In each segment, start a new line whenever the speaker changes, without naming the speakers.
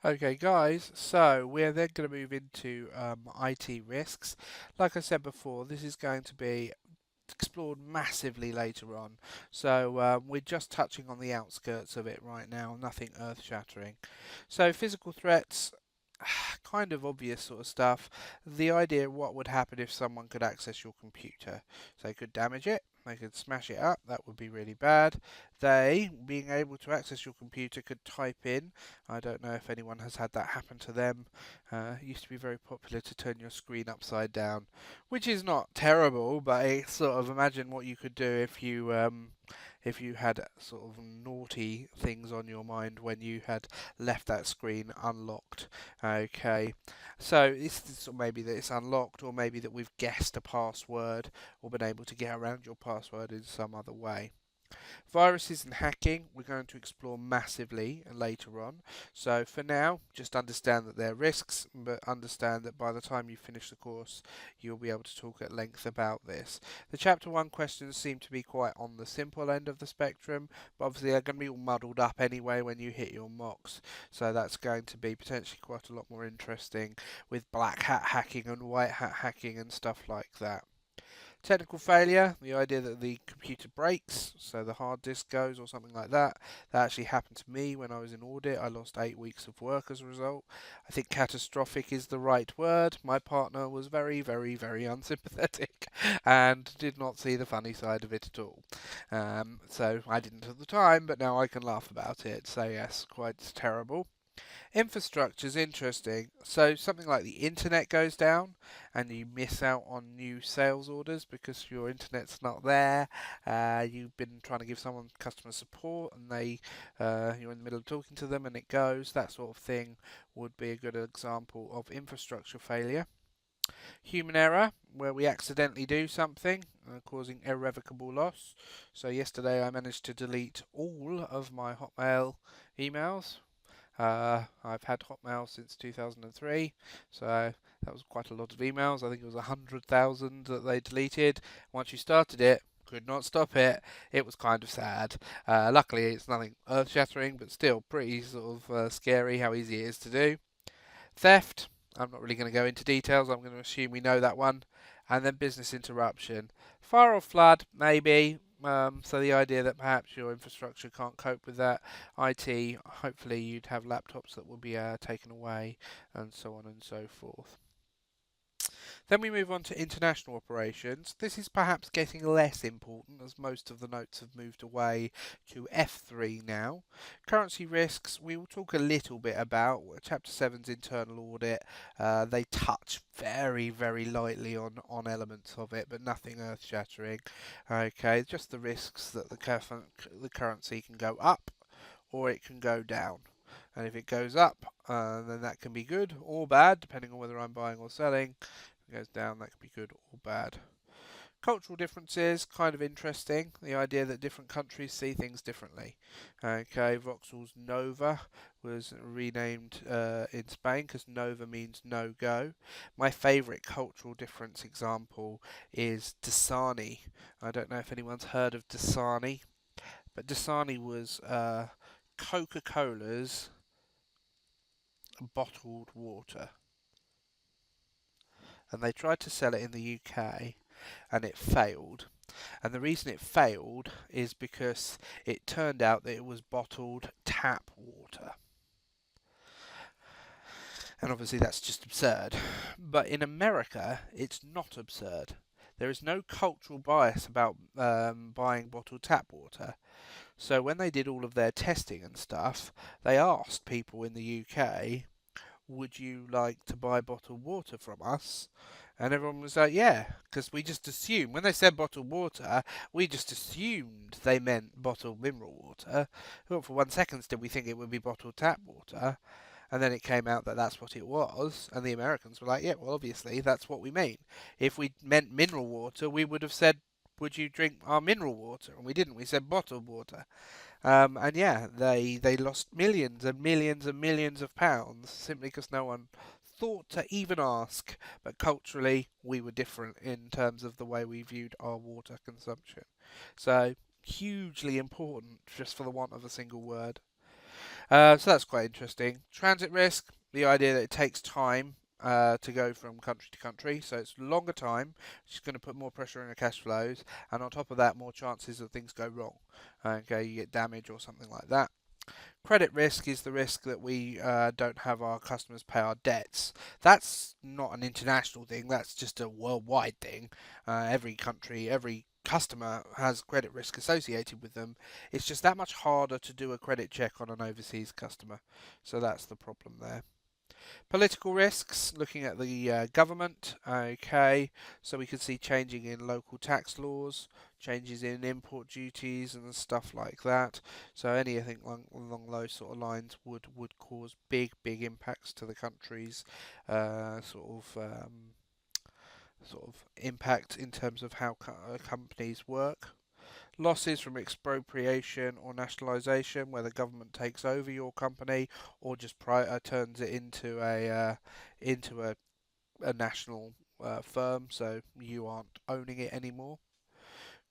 Okay, guys, so we're then going to move into IT risks. Like I said before, this is going to be explored massively later on. So we're just touching on the outskirts of it right now, nothing earth-shattering. So physical threats, kind of obvious sort of stuff. The idea of what would happen if someone could access your computer. So they could damage it, they could smash it up, that would be really bad. They, being able to access your computer, could type in. I don't know if anyone has had that happen to them. It used to be very popular to turn your screen upside down, which is not terrible, but it's sort of imagine what you could do if you had sort of naughty things on your mind when you had left that screen unlocked. Okay, so it's maybe that it's unlocked, or maybe that we've guessed a password or been able to get around your password in some other way. Viruses and hacking, we're going to explore massively later on. So for now, just understand that there are risks, but understand that by the time you finish the course, you'll be able to talk at length about this. The Chapter 1 questions seem to be quite on the simple end of the spectrum, but obviously they're going to be all muddled up anyway when you hit your mocks. So that's going to be potentially quite a lot more interesting with black hat hacking and white hat hacking and stuff like that. Technical failure, the idea that the computer breaks, so the hard disk goes or something like that. That actually happened to me when I was in audit. I lost 8 weeks of work as a result. I think catastrophic is the right word. My partner was very, very, very unsympathetic and did not see the funny side of it at all. So I didn't at the time, but now I can laugh about it. So yes, quite terrible. Infrastructure's interesting. So something like the internet goes down and you miss out on new sales orders because your internet's not there. You've been trying to give someone customer support and you're in the middle of talking to them and it goes. That sort of thing would be a good example of infrastructure failure. Human error, where we accidentally do something, causing irrevocable loss. So yesterday I managed to delete all of my Hotmail emails. I've had Hotmail since 2003, so that was quite a lot of emails. I think it was 100,000 that they deleted. Once you started it, could not stop it. It was kind of sad. Luckily, it's nothing earth-shattering, but still pretty sort of scary how easy it is to do. Theft, I'm not really going to go into details. I'm going to assume we know that one. And then business interruption. Fire or flood, maybe. So the idea that perhaps your infrastructure can't cope with that. IT, hopefully you'd have laptops that will be taken away, and so on and so forth. Then we move on to international operations. This is perhaps getting less important as most of the notes have moved away to F3 now. Currency risks, we will talk a little bit about. Chapter 7's internal audit, they touch very, very lightly on elements of it, but nothing earth-shattering. Okay, just the risks that the currency can go up or it can go down. And if it goes up, then that can be good or bad, depending on whether I'm buying or selling. If it goes down, that could be good or bad. Cultural differences, kind of interesting. The idea that different countries see things differently. Okay, Vauxhall's Nova was renamed in Spain because Nova means no go. My favourite cultural difference example is Dasani. I don't know if anyone's heard of Dasani, but Dasani was Coca-Cola's bottled water. And they tried to sell it in the UK and it failed. And the reason it failed is because it turned out that it was bottled tap water. And obviously that's just absurd. But in America, it's not absurd. There is no cultural bias about buying bottled tap water. So when they did all of their testing and stuff, they asked people in the UK, would you like to buy bottled water from us? And everyone was like, yeah, because we just assumed, when they said bottled water, we just assumed they meant bottled mineral water. Not for 1 second did we think it would be bottled tap water. And then it came out that that's what it was, and the Americans were like, yeah, well, obviously, that's what we mean. If we meant mineral water, we would have said, would you drink our mineral water? And we didn't, we said bottled water. And yeah, they lost millions and millions and millions of pounds simply because no one thought to even ask. But culturally, we were different in terms of the way we viewed our water consumption. So hugely important, just for the want of a single word. So that's quite interesting. Transit risk, the idea that it takes time to go from country to country, so it's longer time, which is going to put more pressure on your cash flows, and on top of that, more chances that things go wrong. Okay, you get damage or something like that. Credit risk is the risk that we don't have our customers pay our debts. That's not an international thing, that's just a worldwide thing. Every country, every customer has credit risk associated with them. It's just that much harder to do a credit check on an overseas customer. So that's the problem there. Political risks, looking at the government. Okay, so we can see changing in local tax laws, changes in import duties and stuff like that. So anything along those sort of lines would cause big impacts to the country's uh, sort of um, sort of impact in terms of how companies work. Losses from expropriation or nationalisation, where the government takes over your company or just turns it into a national firm, so you aren't owning it anymore.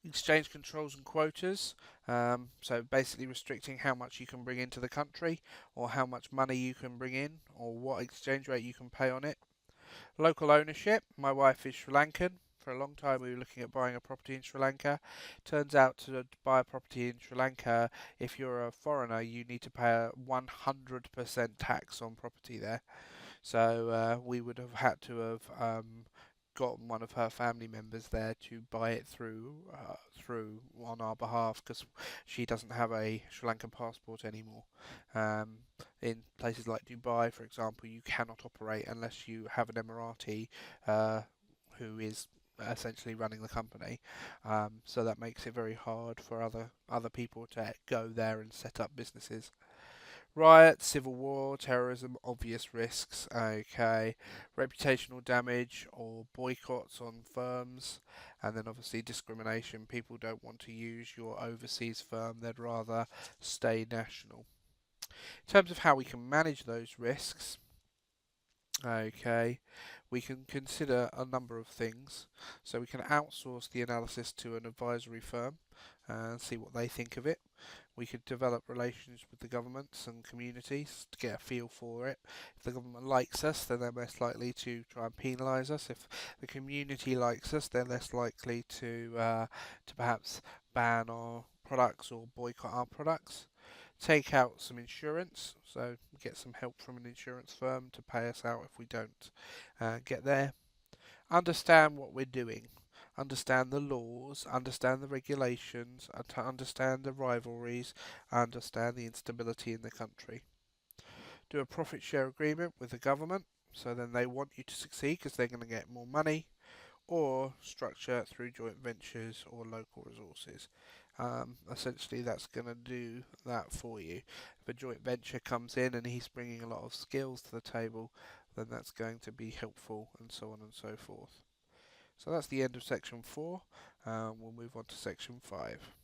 Exchange controls and quotas, so basically restricting how much you can bring into the country, or how much money you can bring in, or what exchange rate you can pay on it. Local ownership. My wife is Sri Lankan. For a long time, we were looking at buying a property in Sri Lanka. Turns out to buy a property in Sri Lanka, if you're a foreigner, you need to pay a 100% tax on property there. So we would have had to have gotten one of her family members there to buy it through on our behalf, because she doesn't have a Sri Lankan passport anymore. Um, in places like Dubai, for example, you cannot operate unless you have an Emirati uh, who is essentially running the company. So that makes it very hard for other people to go there and set up businesses. Riots, civil war, terrorism, obvious risks. Okay, reputational damage or boycotts on firms, and then obviously discrimination. People don't want to use your overseas firm; they'd rather stay national. In terms of how we can manage those risks, okay, we can consider a number of things. So we can outsource the analysis to an advisory firm and see what they think of it. We could develop relations with the governments and communities to get a feel for it. If the government likes us, then they're most likely to try and penalise us. If the community likes us, they're less likely to perhaps ban our products or boycott our products. Take out some insurance, so get some help from an insurance firm to pay us out if we don't get there. Understand what we're doing, understand the laws, understand the regulations, and to understand the rivalries, understand the instability in the country. Do a profit share agreement with the government, so then they want you to succeed because they're going to get more money, or structure through joint ventures or local resources. Essentially, that's going to do that for you. If a joint venture comes in and he's bringing a lot of skills to the table, then that's going to be helpful, and so on and so forth. So that's the end of section 4. We'll move on to section 5.